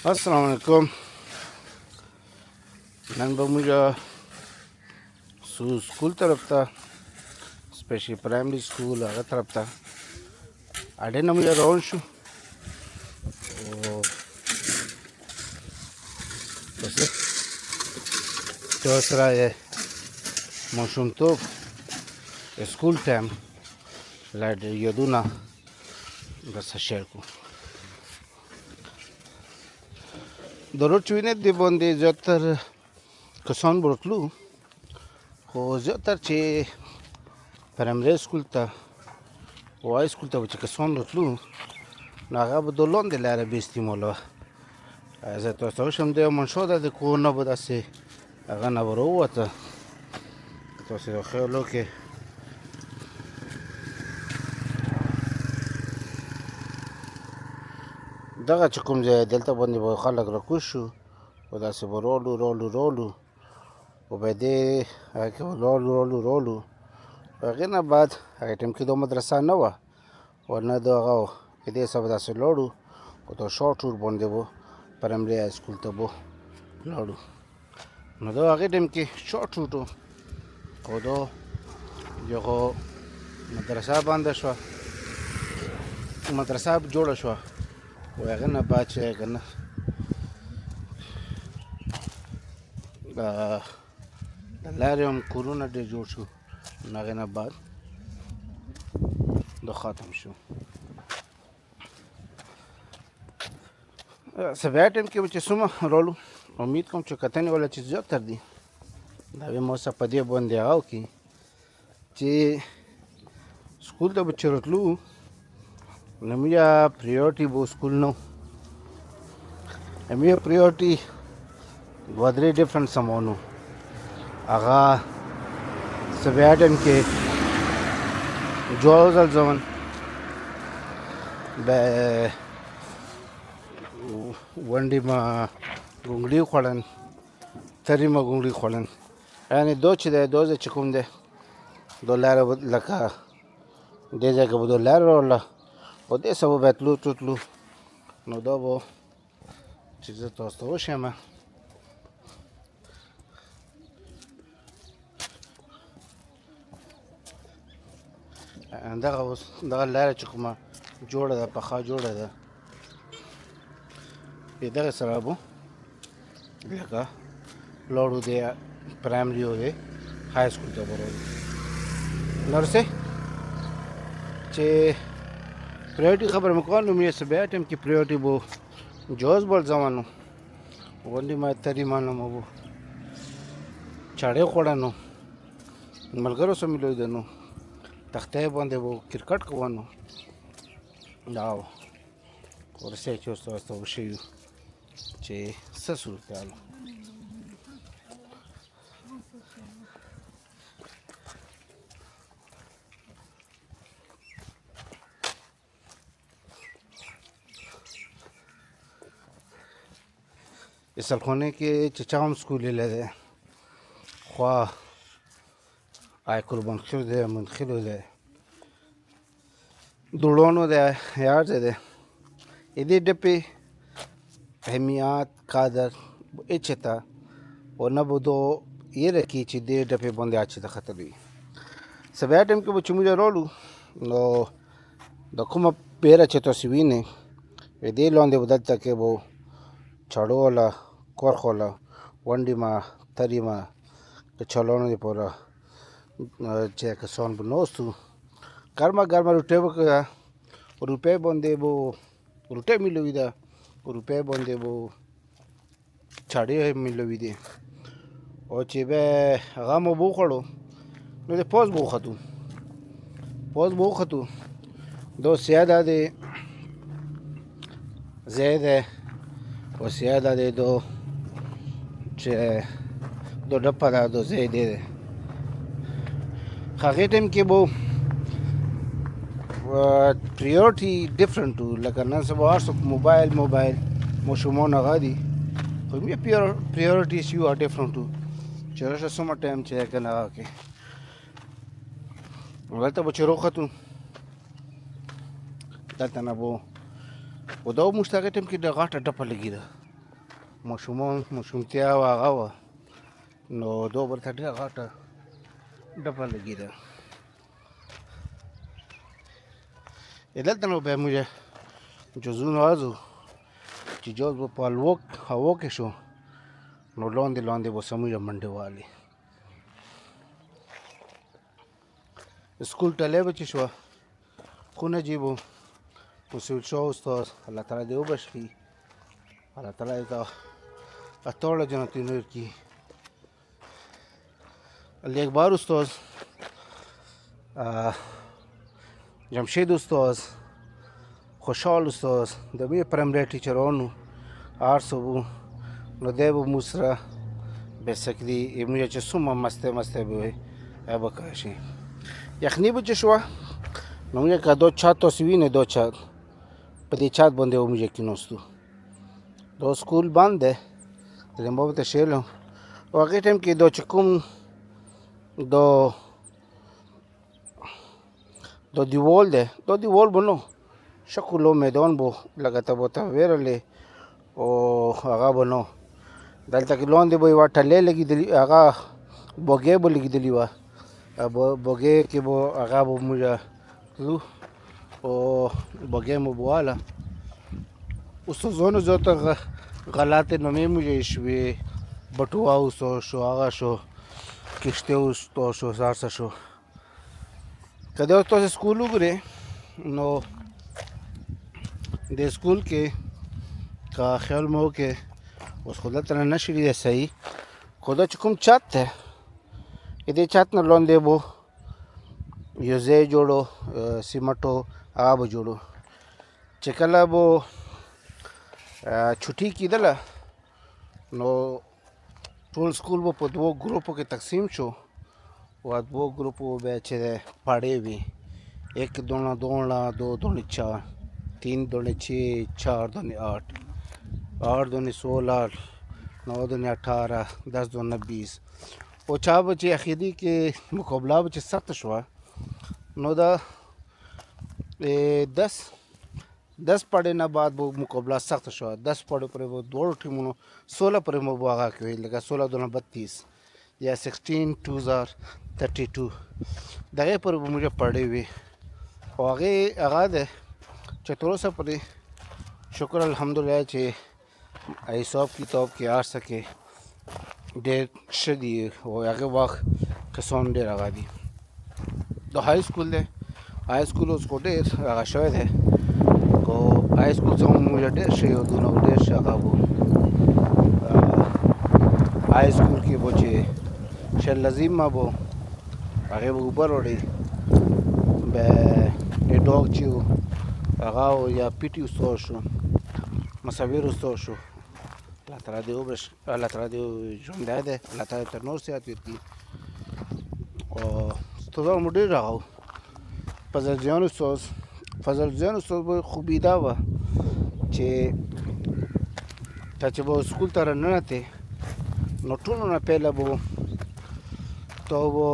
السلام علیکم. نن به موږ سکول طرف ته سپیشل پرایمري سکول هغه طرف ته اډې نه موږ روان شو او بس چې سره یې ماشومتوب سکول ټایم لا یادونه درسره شیر کړو. د روډ چې وینې دې باندې زیاتره کسان به راتلو، خو زیاتره چې پرایمري سکول ته او های سکول ته به چې کسان راتلو نو هغه به د لاندې لاره به استعمالوه. زه تاسو ته وښیم د یو منشا ده د کور نه به داسې هغه نه به راووته. تاسو یو خیال وکړئ دغه چې کوم ځای دلته باندې به خلک راکوز شو او داسې به رالو او به دې هغه کې به رالو هغې نه بعد هغې ټایم کې دا مدرسه نه وه او نه د هغه و. دې څخه به داسې لاړو او دا شارټ روټ باندې به پرایمري های سکول ته به لاړو. نو دا هغې ټایم کې شارټ روټ و او دا یغه مدرسه بنده شوه، مدرسه جوړه شوه و هغې نه بعد چې که نه د لارې هم کورونه ډېر جوړ شو. نو هغې نه بعد دا ختم شو. سبا ټایم کې به چې څومره رالو امید کوم چې کتنې والا چې زیاتر دي دا به مو څه په دې باندې هغه وکړي چې سکول ته به چې راتلو نو موږ پریورټي به سکول نه و. موږ پریورټي دوه درې ډفرنټ سامان و. هغه سبا ټایم کې جواز الزمن به ونډې ما ګونګړي خوړن، ترې ما ګونګړي خوړن، یعنې دا چې دی دا ځای چې کوم دی دا لاره به لکه دې ځای کې به دا لاره راغله او دې څه به باید تلو نو دا به چې زه تاسو ته وښیم دغه لاره چې کومه جوړه ده پخه جوړه ده دغه سره به لکه لاړو د پرایمري او د های سکول ته به راغلو. نورسې چې پریورټي خبره مې کوله نو مې سبا ټایم کې پریورټي به جواز بل زمان و ونډې ما ترې مانه مو به چاړې خوړنو ملګرو سره مې لیدنو تختې باندې به کرکټ کوانو دا و. ورسې چې اوس تاسو ته وښیو چې څه صورتحال و. سلخانه کې چې چا هم سکول یې لیدی خوا آی قربان شو دی منتخلو دی دوړانو دی یار ځای دی دې ډپې اهمیت قدر اچتا او نه به دو یې رکي چې دې ډپې باندې اچې ته خطر وي. سبا ټایم کې به چې موږ رالو نو د کومه پیره چې تاسو وینئ دې لاندې به دلته کې به چاړو والا کورخ والا ونډې ما ترې ما د چلانو دپاره چې کسان به ناست وو ګرمه روټۍ به روپۍ باندې به روټۍ میلوېده روپۍ باندې به چاړې میلوي دي او چې به هغه مو به وخوړو نو د پوز به وختو دا سیاده دی ځای دی او سیاده دی دا چې دا ډپه ده دا ځای دی هغې ټایم کې به پریورټي ډفرنټ و لکه نن سبا هر څوک موبایل ماشومان هغه دي خو بیا پریورټیز یو ډفرنټ و چې راشه څومره ټایم چې که نه هغه کې دلته به چې راوختو دلته نه به و دا موږ ته هغې ټایم کې د غاټه ډپه لګېده ماشومتیا او هغه وه نو دو ورته ډېره غټه ډبه لګېده. دلته نو بیا موږ جزونه وځو چې جوز به په هوا کې شو نو لاندې به سموږ منډې والې. سکول ټلۍ به چې شوه خونه جیبو اصول شاه استاد الله تعالی دې وبخښي، الله تعالی دې ته اتوړه جنتونه ورکړي. علی اکبر استاد، جمشید استاد، خوشحال استاد د مې پرایمري ټیچرانو هر څه وو نو دی به موږ سره بیسیکلي موږ چې څومره مستی به وی هغه به کولی شي. یخني به چې شوه نو موږ که دا چات تاسو وینئ دا چات په دې چات باندې به موږ کېناستو. دا سکول بند دی درېیم به ته شیلم او هغې ټایم کې دا چې کوم دا دیوال دی دا دیوال به نه شکل و میدان به لکه ته به ته ویرلې او هغه به نه دلته کې لاندې به یوه ټلۍ لګېدلې هغه بوګۍ به لګېدلې وه بوګۍ کې به هغه به موږ تلو او بوګۍ مو به واله استادانو زیاته غلطې نومې موږ شوې بټوه استاد شو هغه شو کشتۍ استاد شو هر څه شو. که دا تاسو سکول وګورئ نو د سکول کې که خیال مو وکړئ اوس خو دلته نه نشي لیدی صحیح خو دا چې کوم چت دی د دې چت نه لاندې به یو ځای جوړو سیمټو هغه به جوړو چې کله به چھٹی کېدله نو ټول سکول به په دوو ګروپو کې تقسیم شو و دوو ګروپو بیا چې دی پړې وي 1 2 2 2 4 3 2 6 4 2 8 8 2 16 9 2 18 10 2 20 او چا به چې اخیری کې مقابله به چې سخته شوه نو دا 10 پړې نه بعد به مقابله سخته شوه 10 پړې پورې به دواړو ټیمونو 16 پورې مو به هغه کوي لکه 16 2 32 یا 16 2 32 دغې پورې به موږ پړې وي او هغه دی چې تر اوسه پورې شکر الحمدلله چې حساب کتاب کې هر څه کې ډېر ښه دي او هغې وخت کسان ډېر هغه دي. دا های سکول دی های سکول اوس خو ډېر هغه شوی دی خو های سکول څخه موږ ډېر ښه یادونه او ډېر ښه هغه وو. های سکول کې به چې شل لازمه به هغې به اوبه راوړي بیا ډاګ چې و هغه یا پي ټي استاد شو مصور استاد شو الله تعالی دې وبخښي الله تعالی دې ژوندی دی الله تعالی ته نور صحت ورکړي او استادان مو ډېر هغه و. فضل جان استاد به خوبي دا وه چې ته چې به سکول ته راننوتې نو ټولو نه پیله به تا به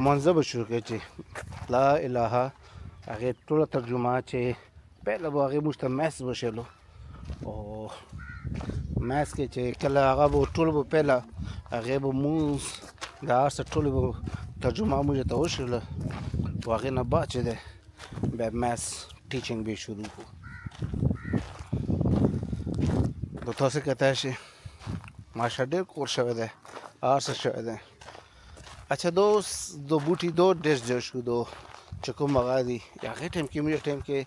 منځه به شروع کړې چې لا اله هغې ټوله ترجمه چې پیله به هغې موږ ته میث به شیلو او میث کې چې کله هغه به ټول به پیله هغې به مونځ د هر څه ټولې به ترجمه موږ ته وشیله او هغې نه بعد چې دی بیا میث ټیچینګ به یې شروع کړو. نو تاسې کتلی شئ ماشا ډېر کور شوی دی هر څه شوی دی. اچھا دا بوټي دا ډېر ژر شو دا چې کوم هغه دي هغې ټایم کې موږ ټایم کې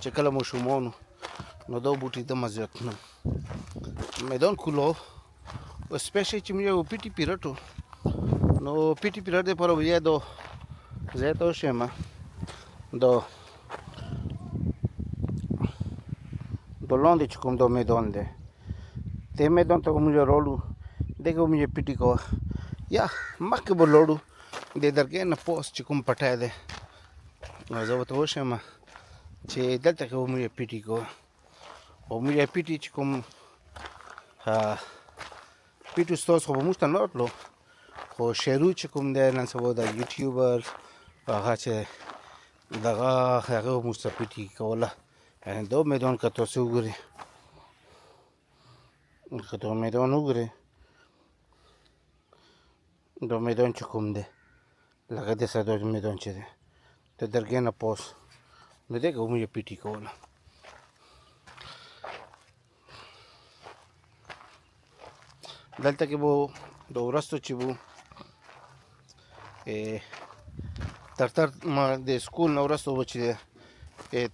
چې کله ماشومان وو نو دا بوټي دومره زیات نه میدان کلو او سپیشل چې موږ پي ټي پیریډ و نو پي ټي پیریډ دپاره به یا دا ځای ته وشیم دا لاندې چې کوم دا میدان دی دې میدان ته به موږ راوړو دې کې به موږ پي ټي کوه یا مخکې به لاړو د درګۍ نه پاس چې کوم پټی دی نو زه ورته وشیم چې دلته کې به موږ پي ټي کوه او موږ پي ټي چې کوم پي ټي استاد خو به موږ ته نه راتلو خو شیرو چې کوم دی نن سبا د یوټیوبر هغه چې دغه هغه به موږ ته پي ټي کوله دا میدان که تاسو وګورئ که دا میدان وګورې دا میدان چې کوم دی لکه داسې دا میدان چې دی د درګۍ نه پاس نو دی که موږ پی ټي کوله دلته کې به د ورستو چې به ترتر ما د سکول نه ورستو به چې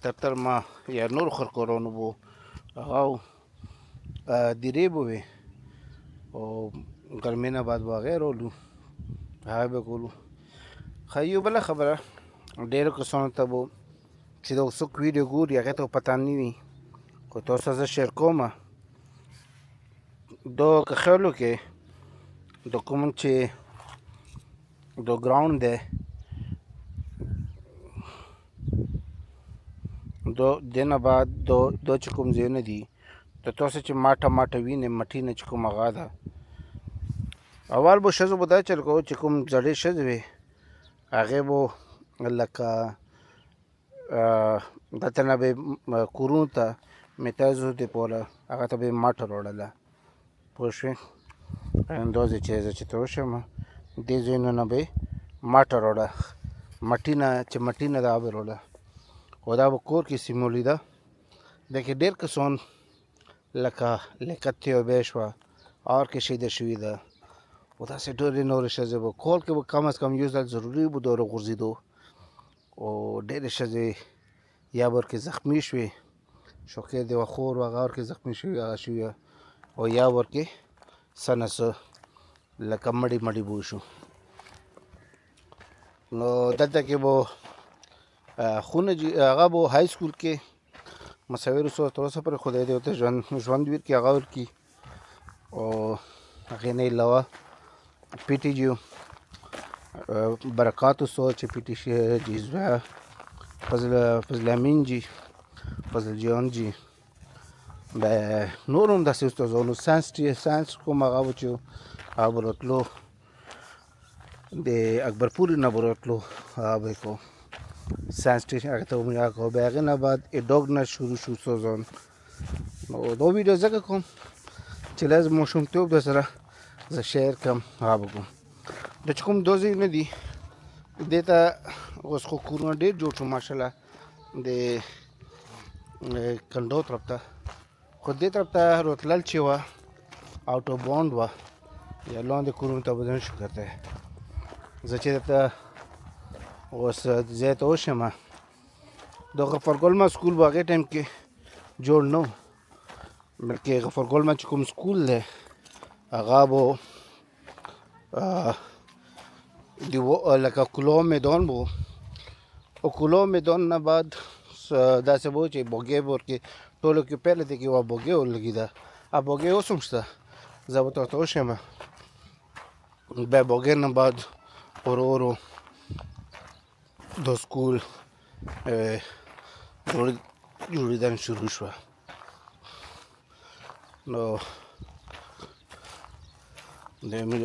ترتر ما یا نور خلکورانو به هغه دیرې به وې او ګرمۍ نه بعد به هغې رالو هغه به کولو ښه یو بله خبره ډېرو کسانو ته به چې د څوک ویډیو ګوري هغې ته پته نه وي خو تاسو زه شیر کوم دا که خیال وکړې دا کوم چې دا ګراوند دی دا دې نه بعد دا چې کوم ځایونه دي د تاسو چې ماټه وینې مټي نه چې کوم هغه ده اول به ښځو به دا چل کوو چې کوم زړې ښځې وې هغې به لکه دلته نه به کورونو ته میتازو دپاره هغه ته به یې ماټه راوړله پوه شوې دا ځای چې زه چې ته وشم دې ځایونو نه به یې ماټه راوړه مټي نه چې مټي نه ده هغه به یې راوړه خو دا به کور کې سیمولیده ده کې ډېر کسان لکه لیاقت تیوبی شوه اور کې شهیده شوي ده او داسې ډېرې نورې ښځې به کال کې به کم از کم یو ځل ضروري به د راغورځېدو او ډېرې ښځې یا به ورکې زخمي شوې شوقي د یوه خور و هغه ورکې زخمي شوي هغه شوي او یا ورکې څه نه څه لکه مړې به وشو نو دلته کې به خونه هغه به های سکول کې مصورو سره تر اوسه پورې خدای دې ورته ژوند ورکړي هغه ورکړي او هغې نه علاوه پی ټي جي برکات اوسه چې پی ټي جي زوی فضل امین جي فضل جان جي نور هم داسې استادانو ساینس کوم هغه به چې هغه به راتلو د اکبرپورې نه به راتلو هغه به یې کو ساینس سټیشن هغه ته به مو هغه کوو بیا هغې نه بعد ډاګ نه شروع شو استادان نو دا ویډیو ځکه کوم چې لږ ماشومتوب درسره زه شیر کړم هغه به کوم دا چې کوم دا ځایونه دي دې ته اوس خو کورونه ډېر جوړ شو ماشاءالله د کنډو طرف ته خو دې طرف ته راتلل چې وه آوټ آف باونډ وه یا لاندې کورونو ته به نه شو کتلی زه چې درته اوس ځای ته وشم د غفرګل سکول به هغې ټایم کې جوړ نه و بلکې غفرګل چې کوم سکول دی هغه به لکه کلو میدان به او کلو میدان نه بعد داسې به و چې بوګۍ به ورکې ټولو کې پیله دی کې یوه بوګۍ ولګېده هغه بوګۍ اوس هم شته زه به تاته وښیم بیا بوګۍ نه بعد ورو د سکول جوړېدن شروع شوه نو د موږ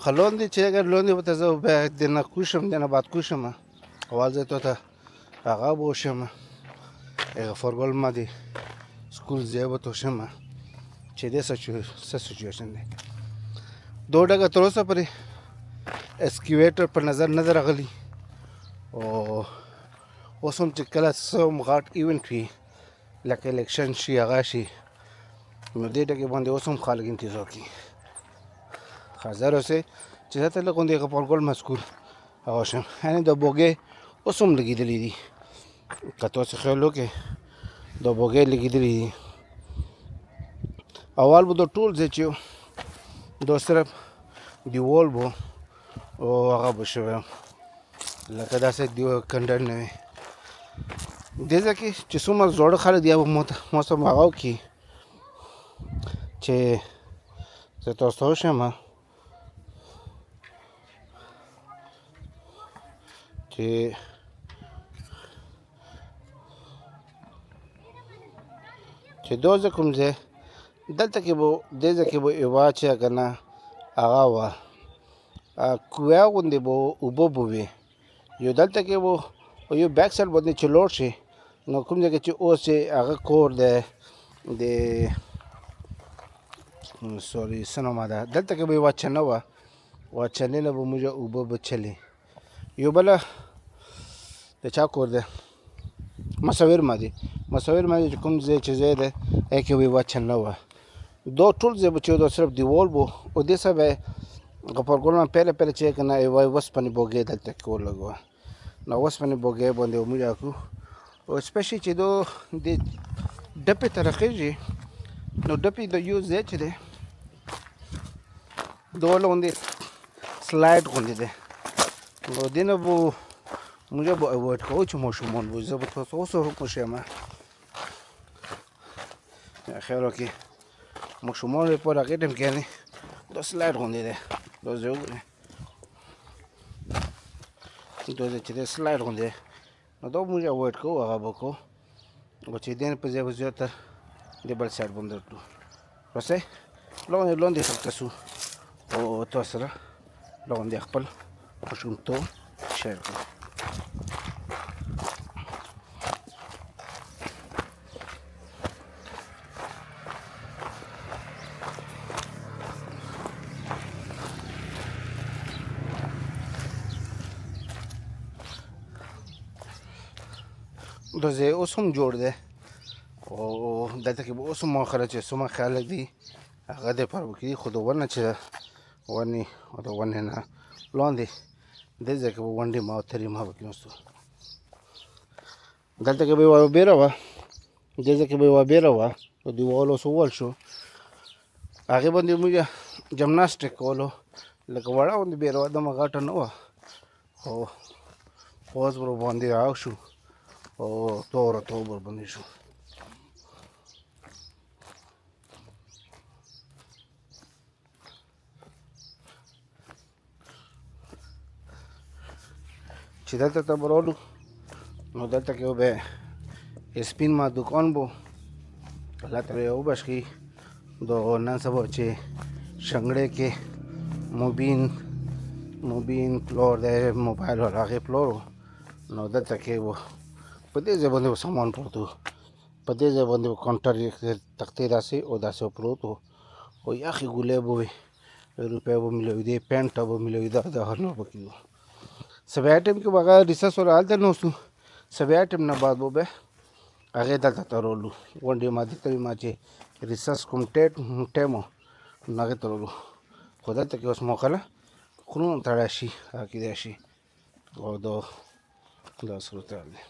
ښه لاندې چې اگر لاندې به ته زه بیا د نه کوشم د نه بعد کوشم اول زه تاته هغه به وښیم غفرګل ما د سکول ځای به ته وښیم چې دې څه سچویشن دی دو ډګه تر اوسه پورې اسکیویټر په نظر نه ده راغلی او اوس هم چې کله څه هم غټ ایونټ وي لکه الیکشن شي هغه شي نو دې ټکي باندې اوس هم خلک انتظار کوي حاضر اوسئ چې زه ته لږ غوندې غفرګل مسکول هغه وشم یعنې د بوګۍ اوس هم لګېدلي دي که تاسې خیال وکړئ د بوګۍ لګېدلي دي اول به دا ټول ځای چې دا صرف دیوال به او هغه به شوی لکه داسې کنډر نه وي دې ځای کې چې څومره زاړه خلک دي هغه به ما سره هغه وکړي چې زه تاسو ته وښیم چې دا ځای کوم ځای دلته کې به دې ځای کې به یوه چې که نه هغه وه کویا غوندې به اوبه به وي یو دلته کې به یو بیک سایډ باندې چې لاړ شي نو کوم ځای کې چې اوس چې هغه کور دی د سوري سنوما ده دلته کې به یوه چنه وه واچنې نه به موږ اوبه به چلې یو بله د چا کور دی مصور مادي چې کوم ځای چې ځای دی هغې کې به یوه چنه وه دا ټول ځای به چې دا صرف دیوال به او دې سره به غفرګلونه پهله چې که نه یوه اوسپنې بوګۍ دلته کې ولګوه نو اوسپنې بوګۍ باندې به موږ کړو او سپیشلی چې دا د ډپې ته راخېږي نو ډپې د یو ځای چې دی دا غوندې سلایډ غوندې دی نو دې نه به موږ به اوایډ کوو چې ماشومان به زه به تاسو اوس حکم یم خیر وکړي ماشومان لپاره هغې ټایم کې یعنې دا سلایډ غوندې دی دا ځای وګورئ دا ځای چې دی سلایډ غوندې دی نو دا به موږ اوایډ کوو هغه به کوو او چې دې نه په ځای به زیاتر د بل سایډ باندې کړو راسئ لاندې ښکته شو او تاسو سره لاندې خپل ماشومتوب شیر کړو دا ځای اوس هم جوړ دی او دلته کې به اوس هم مؤخره چې څومره خلک دي هغه دپاره به کېدي خو د ونه چې ونې او د ونې نه لاندې دې ځای کې به ونډې ما او ترې ما به کېناستو دلته کې به یوه بیره وه دې ځای کې به یوه بیره وه د دیوال اوس ووال شو هغې باندې موږ جمناسټیک کولو لکه وړه غوندې بیره وه دومره غټه نه وه خو اوس به ورباندې راو شو او توره توب ورباندې شو چې دلته ته به راغلو نو دلته کې به سپین ما دکان بو الله تعالی وبخښي د نن سبا چې شنګړې کې موبین پلور دی موبایل والا هغې پلور و نو دلته کې و په دې ځای باندې به سامان پروت و په دې ځای باندې به کاونټر تختې داسې او داسې پروت و او یخې ګولۍ به وې روپۍ به میلاوېدې پینټ به میلاوېده دا هر نور پکې و سبا ټایم کې به هغه ریسس والا هلته ناست و سبا ټایم نه بعد به هغې دلته ته راغلو غونډې مادي ته ما چې ریسس کوم ټایم و نو هغې ته راغلو خو دلته کې اوس موقع خرونه تړی شي هغه کېدای شي او دا صورتحال دی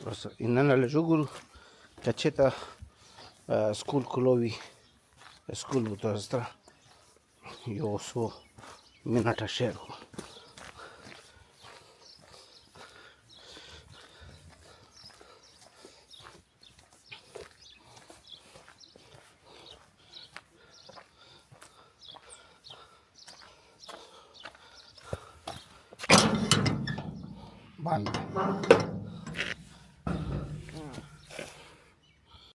بس نن لږ وګورو که چېرته سکول کلو وي سکول به تاسو ته یو څو منټه شیر کړو باندې